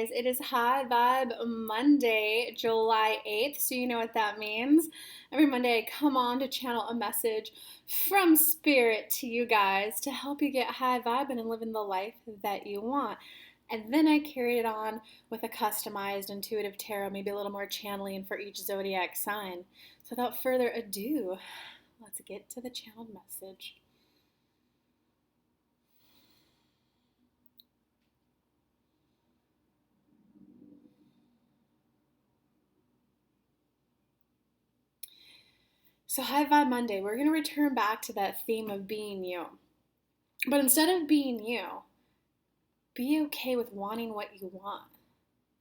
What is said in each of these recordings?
guys. It is High Vibe Monday, July 8th, so you know what that means. Every Monday, I come on to channel a message from Spirit to you guys to help you get high vibing and living the life that you want. And then I carry it on with a customized intuitive tarot, maybe a little more channeling for each zodiac sign. So without further ado, let's get to the channeled message. So, High Vibe Monday, we're going to return back to that theme of being you. But instead of being you, be okay with wanting what you want.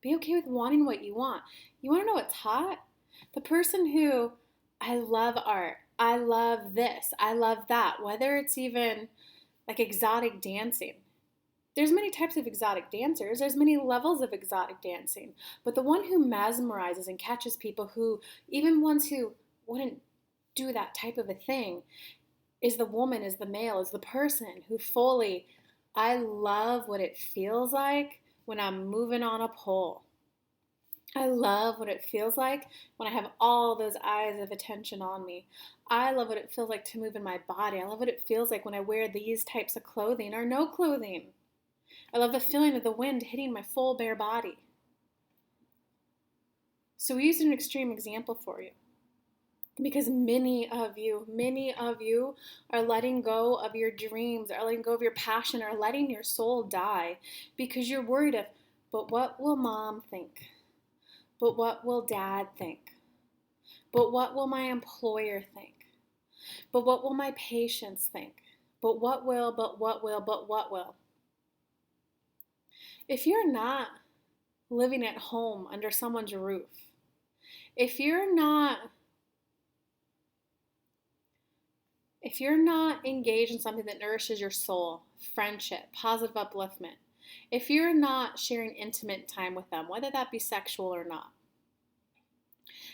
Be okay with wanting what you want. You want to know what's hot? The person who, I love art, I love this, I love that, whether it's even like exotic dancing. There's many types of exotic dancers, there's many levels of exotic dancing, but the one who mesmerizes and catches people, who even ones who wouldn't do that type of a thing, is the woman, is the male, is the person who fully, I love what it feels like when I'm moving on a pole. I love what it feels like when I have all those eyes of attention on me. I love what it feels like to move in my body. I love what it feels like when I wear these types of clothing or no clothing. I love the feeling of the wind hitting my full bare body. So we used an extreme example for you, because many of you are letting go of your dreams, are letting go of your passion, are letting your soul die because you're worried of, but what will mom think? But what will dad think? But what will my employer think? But what will my patients think? But what will, but what will, but what will? If you're not living at home under someone's roof, if you're not engaged in something that nourishes your soul, friendship, positive upliftment, if you're not sharing intimate time with them, whether that be sexual or not,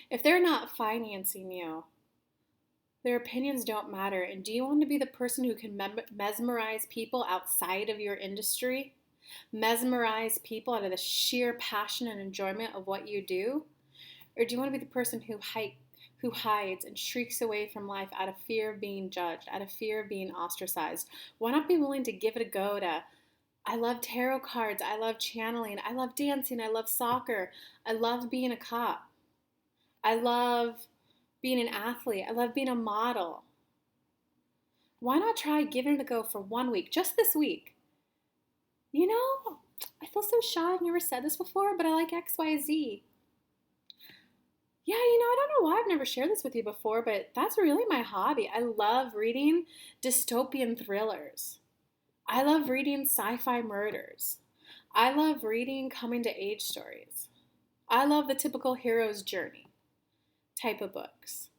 if they're not financing you, their opinions don't matter. And do you want to be the person who can mesmerize people outside of your industry? Mesmerize people out of the sheer passion and enjoyment of what you do? Or do you want to be the person who hides and shrieks away from life out of fear of being judged, out of fear of being ostracized? Why not be willing to give it a go to, I love tarot cards, I love channeling, I love dancing, I love soccer, I love being a cop, I love being an athlete, I love being a model. Why not try giving it a go for 1 week, just this week? You know, I feel so shy, I've never said this before, but I like XYZ. Yeah, I don't know why I've never shared this with you before, but that's really my hobby. I love reading dystopian thrillers. I love reading sci-fi murders. I love reading coming to age stories. I love the typical hero's journey type of books.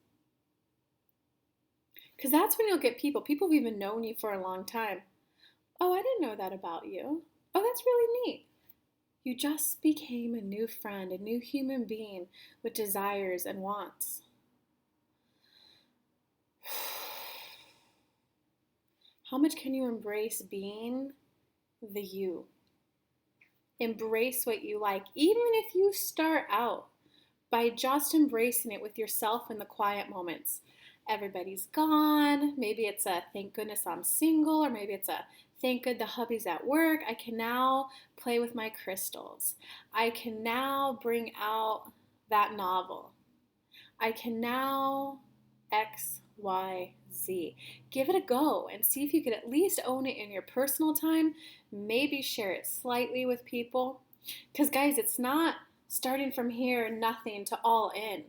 Because that's when you'll get people who've even known you for a long time. Oh, I didn't know that about you. Oh, that's really neat. You just became a new friend, a new human being with desires and wants. How much can you embrace being the you? Embrace what you like, even if you start out by just embracing it with yourself in the quiet moments. Everybody's gone. Maybe it's a thank goodness I'm single, or maybe it's a thank good the hubby's at work. I can now play with my crystals. I can now bring out that novel. I can now X, Y, Z. Give it a go and see if you could at least own it in your personal time. Maybe share it slightly with people. Because guys, it's not starting from here, nothing, to all in.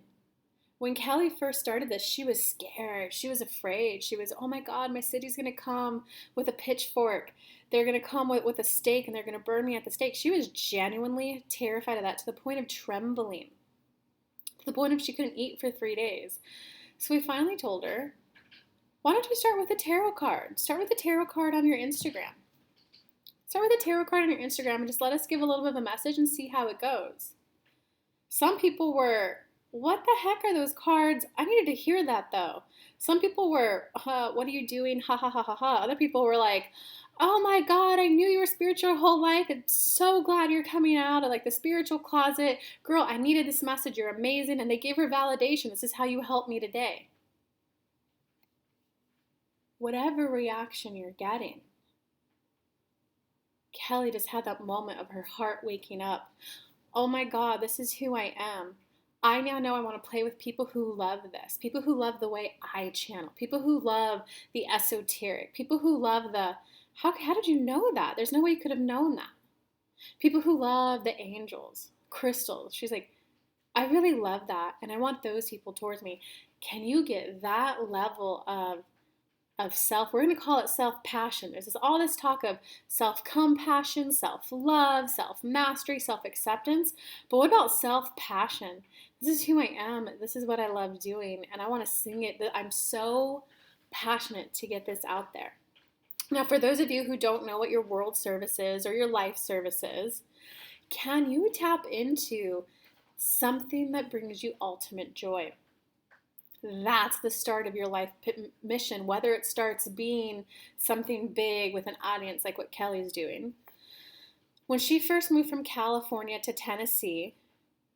When Kelly first started this, she was scared. She was afraid. She was, oh my God, my city's going to come with a pitchfork. They're going to come with a stake and they're going to burn me at the stake. She was genuinely terrified of that, to the point of trembling, to the point of she couldn't eat for 3 days. So we finally told her, why don't you start with a tarot card? Start with a tarot card on your Instagram. Start with a tarot card on your Instagram and just let us give a little bit of a message and see how it goes. Some people were, what the heck are those cards? I needed to hear that though. Some people were, what are you doing? Ha ha ha ha ha. Other people were like, oh my God, I knew you were spiritual your whole life. I'm so glad you're coming out of like the spiritual closet. Girl, I needed this message. You're amazing. And they gave her validation. This is how you helped me today. Whatever reaction you're getting, Kelly just had that moment of her heart waking up. Oh my God, this is who I am. I now know I want to play with people who love this, people who love the way I channel, people who love the esoteric, people who love the, how did you know that? There's no way you could have known that. People who love the angels, crystals. She's like, I really love that. And I want those people towards me. Can you get that level of self? We're going to call it self-passion. There's all this talk of self-compassion, self-love, self-mastery, self-acceptance. But what about self-passion? This is who I am. This is what I love doing. And I want to sing it. I'm so passionate to get this out there. Now, for those of you who don't know what your world service is or your life service is, can you tap into something that brings you ultimate joy? That's the start of your life mission, whether it starts being something big with an audience like what Kelly's doing. When she first moved from California to Tennessee,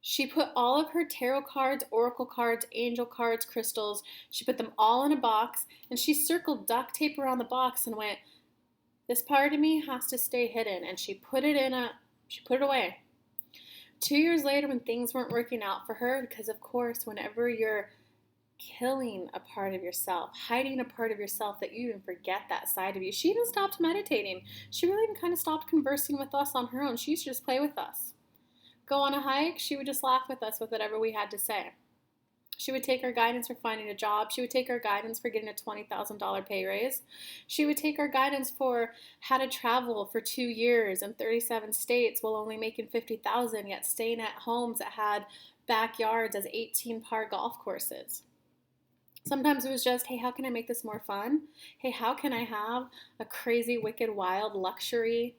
she put all of her tarot cards, oracle cards, angel cards, crystals, she put them all in a box, and she circled duct tape around the box and went, this part of me has to stay hidden. And she put it away. 2 years later, when things weren't working out for her, because of course, whenever you're killing a part of yourself, hiding a part of yourself, that you even forget that side of you. She even stopped meditating. She really even kind of stopped conversing with us on her own. She used to just play with us. Go on a hike, she would just laugh with us with whatever we had to say. She would take our guidance for finding a job. She would take our guidance for getting a $20,000 pay raise. She would take our guidance for how to travel for 2 years in 37 states while only making $50,000, yet staying at homes that had backyards as 18-par golf courses. Sometimes it was just, hey, how can I make this more fun? Hey, how can I have a crazy, wicked, wild, luxury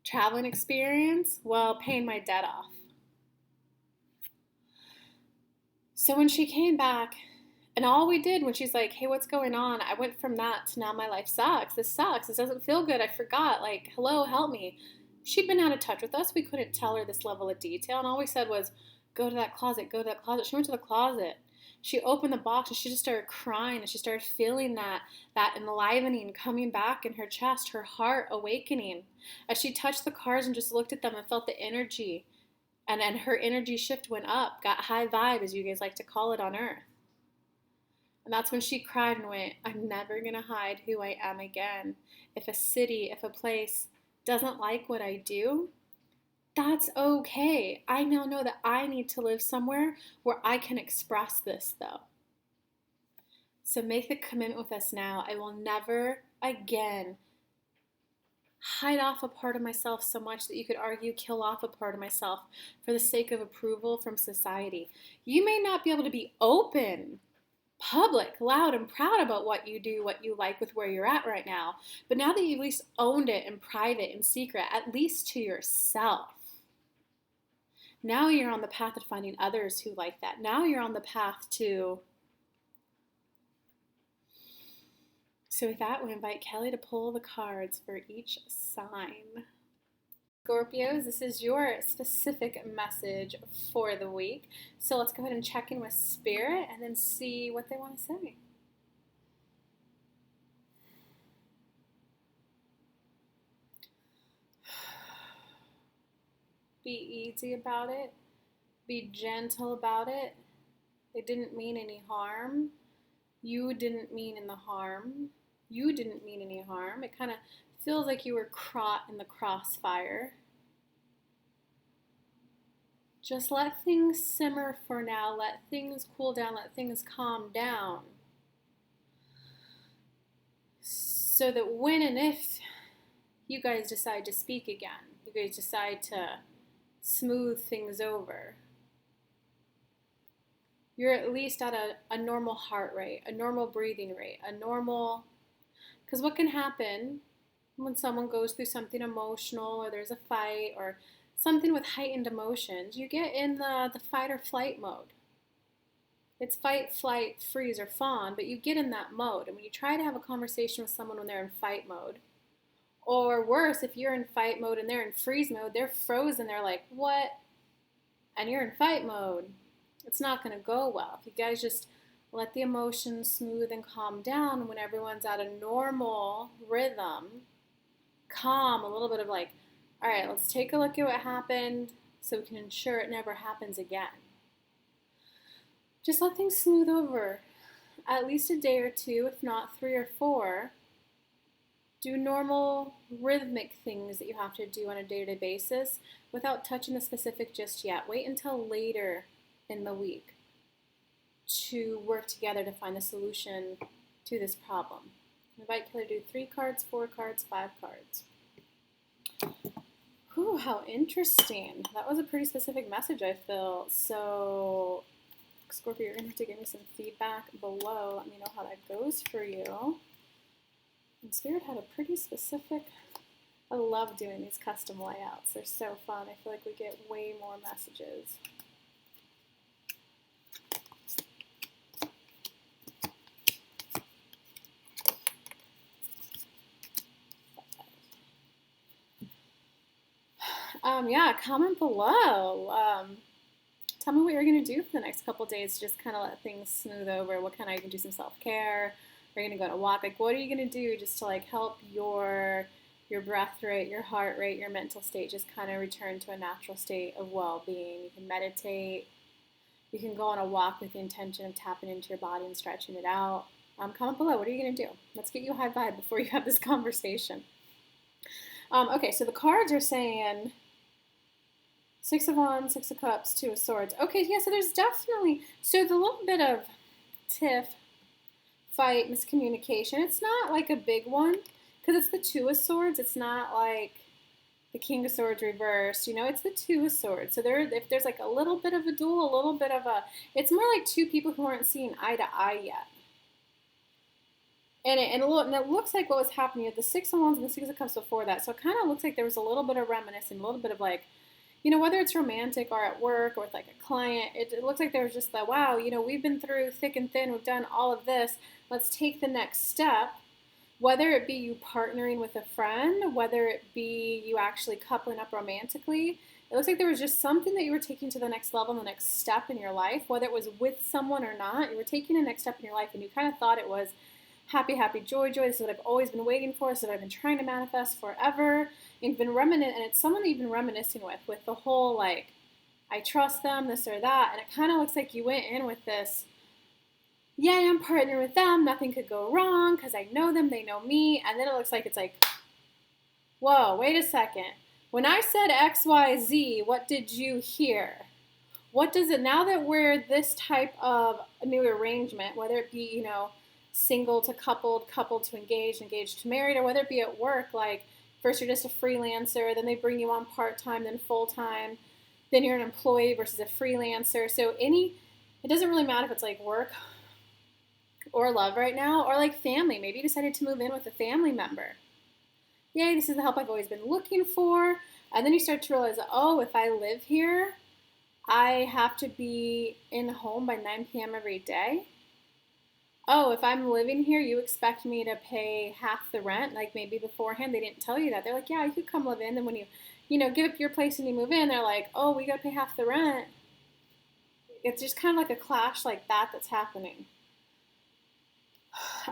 traveling experience while paying my debt off? So when she came back, and all we did when she's like, hey, what's going on? I went from that to now my life sucks. This sucks. This doesn't feel good. I forgot. Like, hello, help me. She'd been out of touch with us. We couldn't tell her this level of detail. And all we said was, go to that closet, go to that closet. She went to the closet. She opened the box and she just started crying, and she started feeling that enlivening coming back in her chest, her heart awakening. As she touched the cards and just looked at them and felt the energy, and then her energy shift went up, got high vibe, as you guys like to call it on Earth. And that's when she cried and went, I'm never going to hide who I am again. If a city, if a place doesn't like what I do, that's okay. I now know that I need to live somewhere where I can express this, though. So make the commitment with us now. I will never again hide off a part of myself so much that you could argue kill off a part of myself for the sake of approval from society. You may not be able to be open, public, loud, and proud about what you do, what you like with where you're at right now, but now that you've at least owned it in private, in secret, at least to yourself, now you're on the path of finding others who like that. Now you're on the path to... So with that, we invite Kelly to pull the cards for each sign. Scorpios, this is your specific message for the week. So let's go ahead and check in with Spirit and then see what they want to say. Be easy about it. Be gentle about it. They didn't mean any harm. You didn't mean in the harm. You didn't mean any harm. It kind of feels like you were caught in the crossfire. Just let things simmer for now. Let things cool down. Let things calm down. So that when and if you guys decide to speak again, you guys decide to smooth things over, you're at least at a normal heart rate, a normal breathing rate, a normal... Because what can happen when someone goes through something emotional or there's a fight or something with heightened emotions, you get in the fight or flight mode. It's fight, flight, freeze, or fawn, but you get in that mode. And when you try to have a conversation with someone when they're in fight mode, Or worse, if you're in fight mode and they're in freeze mode, they're frozen. They're like, what? And you're in fight mode. It's not going to go well. If you guys just let the emotions smooth and calm down when everyone's at a normal rhythm, calm, a little bit of like, all right, let's take a look at what happened so we can ensure it never happens again. Just let things smooth over. At least a day or two, if not 3 or 4. Do normal rhythmic things that you have to do on a day-to-day basis without touching the specific just yet. Wait until later in the week to work together to find the solution to this problem. I invite Killer to do 3 cards, 4 cards, 5 cards. Whew, how interesting. That was a pretty specific message, I feel. So, Scorpio, you're going to have to give me some feedback below. Let me know how that goes for you. And Spirit had a pretty specific, I love doing these custom layouts. They're so fun. I feel like we get way more messages. Yeah, comment below. Tell me what you're going to do for the next couple days. Just kind of let things smooth over. What kind of, you can do some self-care. Are you going to go on a walk? Like, what are you going to do just to like help your breath rate, your heart rate, your mental state just kind of return to a natural state of well-being? You can meditate. You can go on a walk with the intention of tapping into your body and stretching it out. Comment below. What are you going to do? Let's get you a high vibe before you have this conversation. Okay, so the cards are saying 6 of Wands, 6 of Cups, 2 of Swords. Okay, yeah, so there's definitely, so the little bit of tiff, fight, miscommunication, it's not like a big one, because it's the 2 of Swords. It's not like the King of Swords reversed, you know, it's the 2 of Swords. So if there's like a little bit of a duel, a little bit of a, it's more like 2 people who aren't seeing eye to eye yet. And it looks like what was happening at the 6 of Wands and the 6 of Cups before that. So it kind of looks like there was a little bit of reminiscing, a little bit of like, you know, whether it's romantic or at work or with like a client, it looks like there was just that, wow, you know, we've been through thick and thin, we've done all of this, let's take the next step. Whether it be you partnering with a friend, whether it be you actually coupling up romantically, it looks like there was just something that you were taking to the next level, the next step in your life, whether it was with someone or not, you were taking a next step in your life and you kind of thought it was happy, happy, joy, joy. This is what I've always been waiting for. This is what I've been trying to manifest forever. And you've been reminiscing, and it's someone that you've been reminiscing with the whole like, I trust them, this or that. And it kind of looks like you went in with this, yeah, I'm partnering with them. Nothing could go wrong because I know them, they know me. And then it looks like it's like, whoa, wait a second. When I said X, Y, Z, what did you hear? What does it, now that we're this type of a new arrangement, whether it be, you know, single to coupled, coupled to engaged, engaged to married, or whether it be at work, like first you're just a freelancer, then they bring you on part-time, then full-time, then you're an employee versus a freelancer. So it doesn't really matter if it's like work or love right now, or like family. Maybe you decided to move in with a family member. Yay, this is the help I've always been looking for. And then you start to realize, oh, if I live here, I have to be in home by 9 p.m. every day. Oh, if I'm living here, you expect me to pay half the rent, like maybe beforehand they didn't tell you that. They're like, yeah, you could come live in. Then when you know, give up your place and you move in, they're like, oh, we got to pay half the rent. It's just kind of like a clash like that that's happening.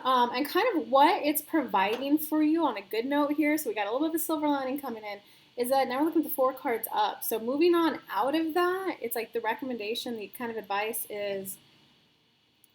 And kind of what it's providing for you on a good note here, so we got a little bit of a silver lining coming in, is that now we're looking at the 4 cards up. So moving on out of that, it's like the recommendation, the kind of advice is,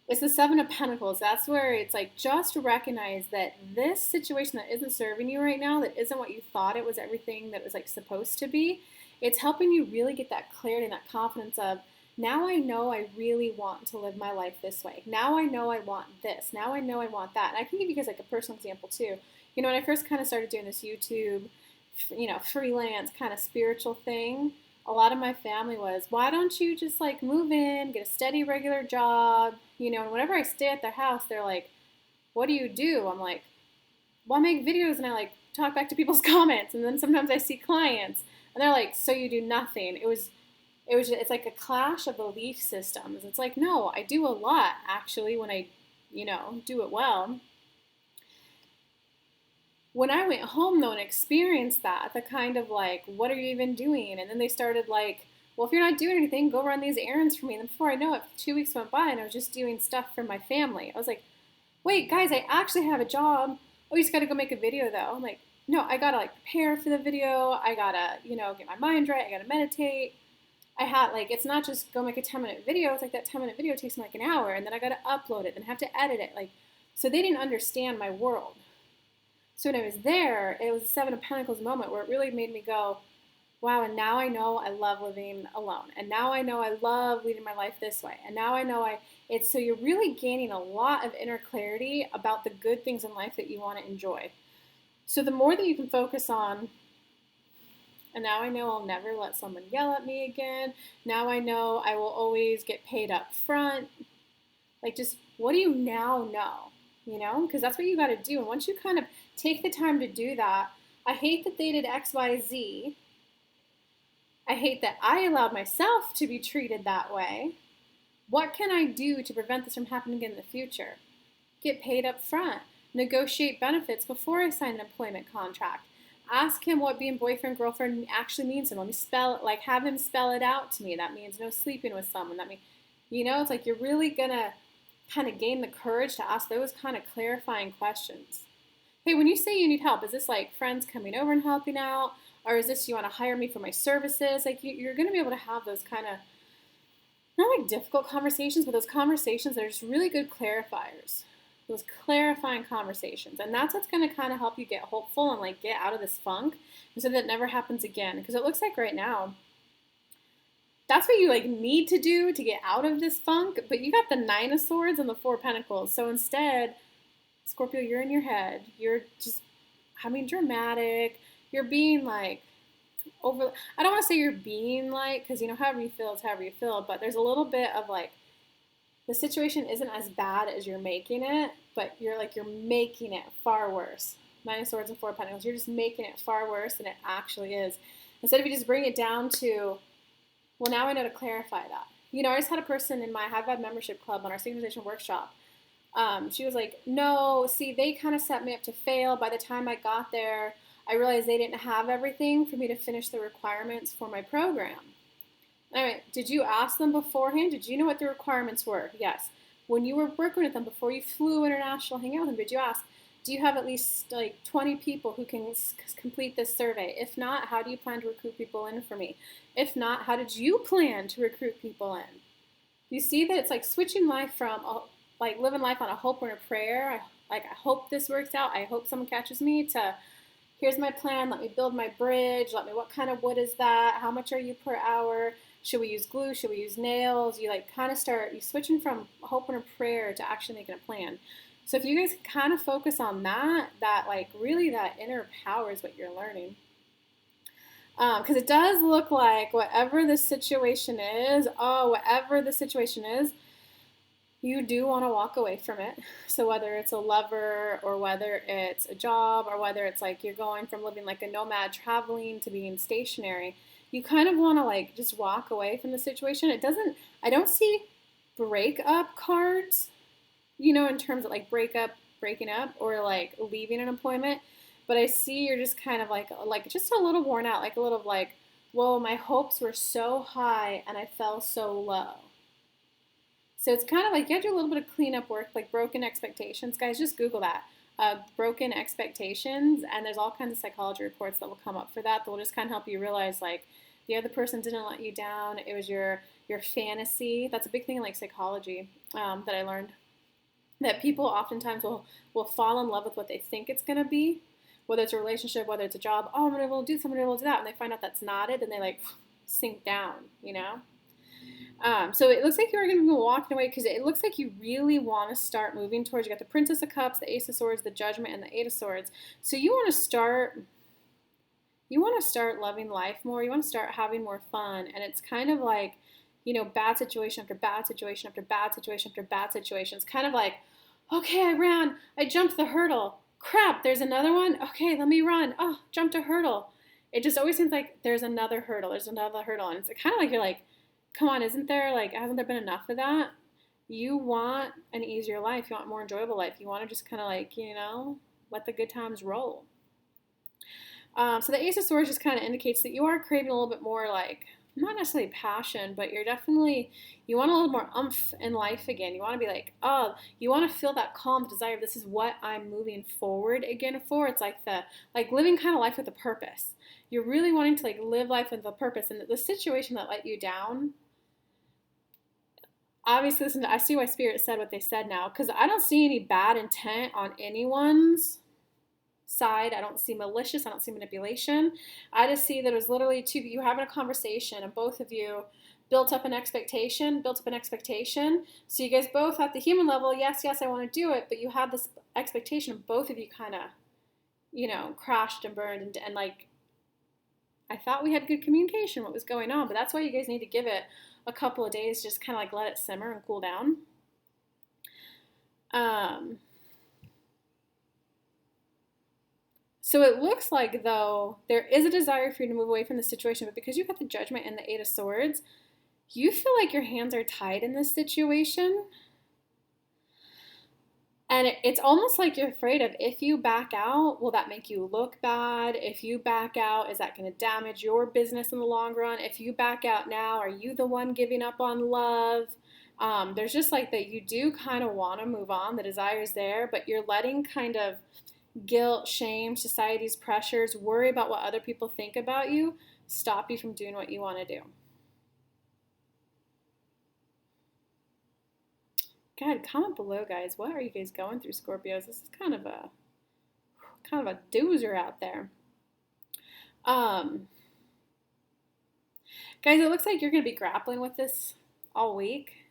it's the 7 of Pentacles. That's where it's like, just recognize that this situation that isn't serving you right now, that isn't what you thought it was, everything that was like supposed to be, it's helping you really get that clarity and that confidence of, now I know I really want to live my life this way. Now I know I want this. Now I know I want that. And I can give you guys like a personal example too. You know, when I first kind of started doing this YouTube, you know, freelance kind of spiritual thing, a lot of my family was, why don't you just like move in, get a steady regular job, you know, and whenever I stay at their house, they're like, what do you do? I'm like, well, I make videos and I like talk back to people's comments. And then sometimes I see clients and they're like, so you do nothing. It's like a clash of belief systems. It's like, no, I do a lot actually when I, you know, do it well. When I went home though and experienced that, the kind of like, what are you even doing? And then they started like, well, if you're not doing anything, go run these errands for me. And before I know it, 2 weeks went by and I was just doing stuff for my family. I was like, wait, guys, I actually have a job. Oh, you just got to go make a video though. I'm like, no, I got to like prepare for the video. I got to, get my mind right. I got to meditate. I had like, it's not just go make a 10-minute video. It's like that 10-minute video takes me like an hour and then I got to upload it and have to edit it. Like, so they didn't understand my world. So when I was there, it was a Seven of Pentacles moment where it really made me go, wow, and now I know I love living alone. And now I know I love leading my life this way. And now I know so you're really gaining a lot of inner clarity about the good things in life that you want to enjoy. So the more that you can focus on, and now I know I'll never let someone yell at me again. Now I know I will always get paid up front. Like, just what do you now know? Because that's what you got to do. And once you kind of take the time to do that, I hate that they did X, Y, Z. I hate that I allowed myself to be treated that way. What can I do to prevent this from happening again in the future? Get paid up front. Negotiate benefits before I sign an employment contract. Ask him what being boyfriend, girlfriend actually means to him. Let me spell it, like have him spell it out to me. That means no sleeping with someone. That means, it's like you're really going to kind of gain the courage to ask those kind of clarifying questions. Hey, when you say you need help, is this like friends coming over and helping out? Or is this you want to hire me for my services? Like you're going to be able to have those kind of, not like difficult conversations, but those conversations that are just really good clarifiers. Those clarifying conversations. And that's what's going to kind of help you get hopeful and like get out of this funk so that it never happens again. Because it looks like right now, that's what you like need to do to get out of this funk. But you got the Nine of Swords and the Four of Pentacles. So instead, Scorpio, you're in your head. You're just having dramatic. You're being like over. I don't want to say you're being like, because however you feel is however you feel. But there's a little bit of like, the situation isn't as bad as you're making it, but you're making it far worse. Nine of Swords and Four of Pentacles. You're just making it far worse than it actually is. Instead of you just bring it down to, well, now I know to clarify that. I just had a person in my High Vibe membership club on our synchronization workshop. She was like, no, see, they kind of set me up to fail. By the time I got there, I realized they didn't have everything for me to finish the requirements for my program. All right, did you ask them beforehand? Did you know what the requirements were? Yes. When you were working with them, before you flew international, hang out with them, did you ask, do you have at least like 20 people who can complete this survey? If not, how do you plan to recruit people in for me? If not, how did you plan to recruit people in? You see that it's like switching life from like living life on a hope or a prayer. I hope this works out. I hope someone catches me, to here's my plan. Let me build my bridge. What kind of wood is that? How much are you per hour? Should we use glue? Should we use nails? You kind of start, you switching from hope and a prayer to actually making a plan. So if you guys kind of focus on that really that inner power is what you're learning. Because it does look like whatever the situation is, you do want to walk away from it. So whether it's a lover or whether it's a job or whether it's like you're going from living like a nomad traveling to being stationary, you kind of want to just walk away from the situation. I don't see breakup cards, in terms of breaking up or leaving an employment. But I see you're just kind of like just a little worn out, a little whoa, my hopes were so high and I fell so low. So it's kind of you have to do a little bit of cleanup work, like broken expectations. Guys, just Google that. Broken expectations, and there's all kinds of psychology reports that will come up for that will just kind of help you realize the other person didn't let you down. It was your fantasy. That's a big thing in psychology that I learned. That people oftentimes will fall in love with what they think it's going to be, whether it's a relationship, whether it's a job. Oh, I'm going to be able to do this, I'm going to be able to do that. And they find out that's not it, and they sink down, So it looks like you're going to be walking away because it looks like you really want to start moving towards, you got the Princess of Cups, the Ace of Swords, the Judgment, and the Eight of Swords. So you want to start loving life more. You want to start having more fun. And it's kind of bad situation after bad situation after bad situation after bad situation. It's kind of okay, I jumped the hurdle. Crap, there's another one. Okay, let me run. Oh, jumped a hurdle. It just always seems like there's another hurdle. And it's kind of you're come on, hasn't there been enough of that? You want an easier life. You want a more enjoyable life. You want to just kind of let the good times roll. So the Ace of Swords just kind of indicates that you are craving a little bit more, like, not necessarily passion, but you're definitely, you want a little more oomph in life again. You want to be like, oh, you want to feel that calm desire. This is what I'm moving forward again for. It's like like living kind of life with a purpose. You're really wanting to like live life with a purpose. And the situation that let you down, obviously, listen, I see why Spirit said what they said now, because I don't see any bad intent on anyone's side. I don't see malicious. I don't see manipulation. I just see that it was literally two of you having a conversation, and both of you built up an expectation. So you guys both at the human level, yes, I want to do it, but you had this expectation. Both of you kind of, crashed and burned, and like, I thought we had good communication, what was going on, but that's why you guys need to give it a couple of days, just kind of like let it simmer and cool down. So it looks like, though, there is a desire for you to move away from the situation, but because you got the Judgment and the Eight of Swords, you feel like your hands are tied in this situation. And it's almost like you're afraid of, if you back out, will that make you look bad? If you back out, is that going to damage your business in the long run? If you back out now, are you the one giving up on love? There's just like that you do kind of want to move on. The desire is there, but you're letting kind of guilt, shame, society's pressures, worry about what other people think about you, stop you from doing what you want to do. God, comment below, guys. What are you guys going through, Scorpios? This is kind of a doozer out there. Guys, it looks like you're going to be grappling with this all week.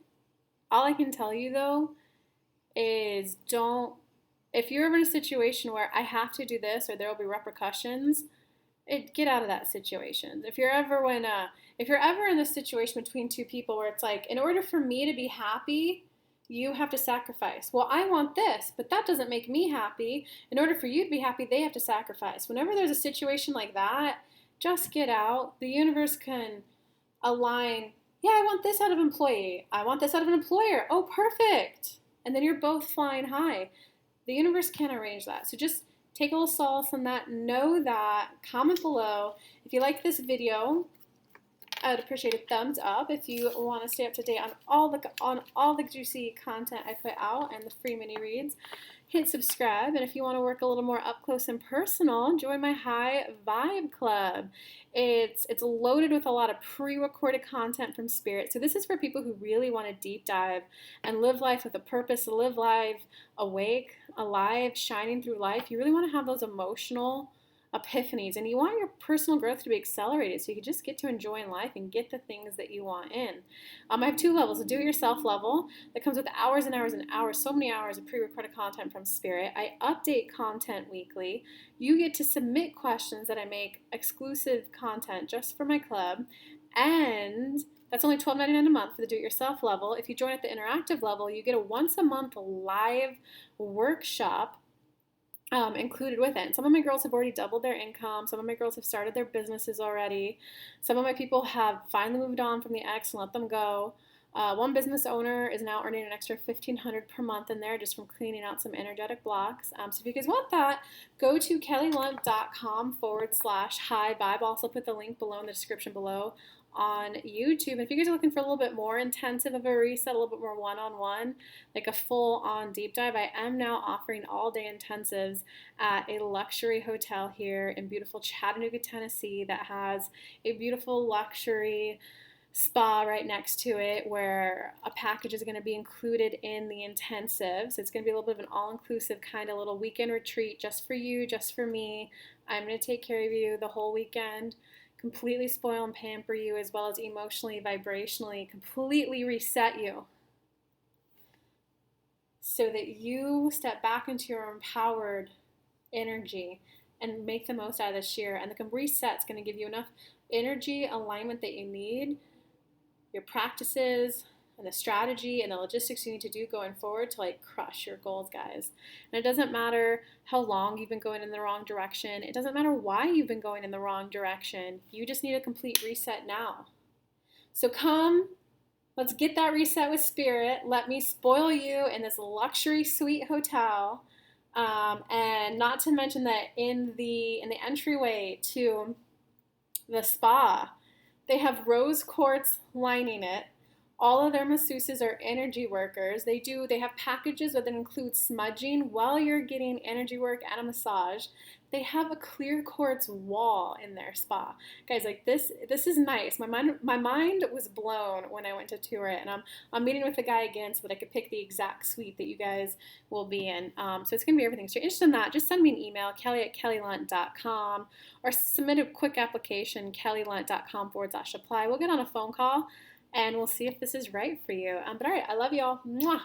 All I can tell you, though, is if you're ever in a situation where I have to do this or there will be repercussions, get out of that situation. If you're ever in this situation between two people where it's like, in order for me to be happy, you have to sacrifice. Well, I want this, but that doesn't make me happy. In order for you to be happy, they have to sacrifice. Whenever there's a situation like that, just get out. The universe can align. Yeah, I want this out of an employee. I want this out of an employer. Oh, perfect. And then you're both flying high. The universe can arrange that. So just take a little solace in that. Know that. Comment below. If you like this video, I would appreciate a thumbs up. If you want to stay up to date on all the juicy content I put out and the free mini reads, hit subscribe. And if you want to work a little more up close and personal, join my High Vibe Club. It's loaded with a lot of pre-recorded content from Spirit. So this is for people who really want to deep dive and live life with a purpose, live life awake, alive, shining through life. You really want to have those emotional epiphanies, and you want your personal growth to be accelerated so you can just get to enjoying life and get the things that you want in. I have two levels: a do-it-yourself level that comes with hours and hours and hours, so many hours of pre-recorded content from Spirit. I update content weekly. You get to submit questions that I make exclusive content just for my club, and that's only $12.99 a month for the do-it-yourself level. If you join at the interactive level, you get a once-a-month live workshop included with it. And some of my girls have already doubled their income. Some of my girls have started their businesses already. Some of my people have finally moved on from the ex and let them go. One business owner is now earning an extra $1,500 per month in there just from cleaning out some energetic blocks. So if you guys want that, go to kellylunt.com/high vibe. I'll also put the link below in the description below on YouTube. If you guys are looking for a little bit more intensive of a reset, a little bit more one-on-one, like a full-on deep dive, I am now offering all-day intensives at a luxury hotel here in beautiful Chattanooga, Tennessee that has a beautiful luxury spa right next to it where a package is going to be included in the intensive. So it's going to be a little bit of an all-inclusive kind of little weekend retreat just for you, just for me. I'm going to take care of you the whole weekend, completely spoil and pamper you, as well as emotionally, vibrationally, completely reset you so that you step back into your empowered energy and make the most out of this year. And the reset's going to give you enough energy alignment that you need, your practices and the strategy and the logistics you need to do going forward to like crush your goals, guys. And it doesn't matter how long you've been going in the wrong direction. It doesn't matter why you've been going in the wrong direction. You just need a complete reset now. So come, let's get that reset with Spirit. Let me spoil you in this luxury suite hotel And not to mention that in the entryway to the spa, they have rose quartz lining it. All of their masseuses are energy workers. They have packages that include smudging while you're getting energy work and a massage. They have a clear quartz wall in their spa. Guys, like this is nice. My mind was blown when I went to tour it, and I'm meeting with the guy again so that I could pick the exact suite that you guys will be in. So it's gonna be everything. So if you're interested in that, just send me an email, kelly@kellylunt.com, or submit a quick application, kellylunt.com/apply. We'll get on a phone call and we'll see if this is right for you. But all right, I love y'all. Mwah.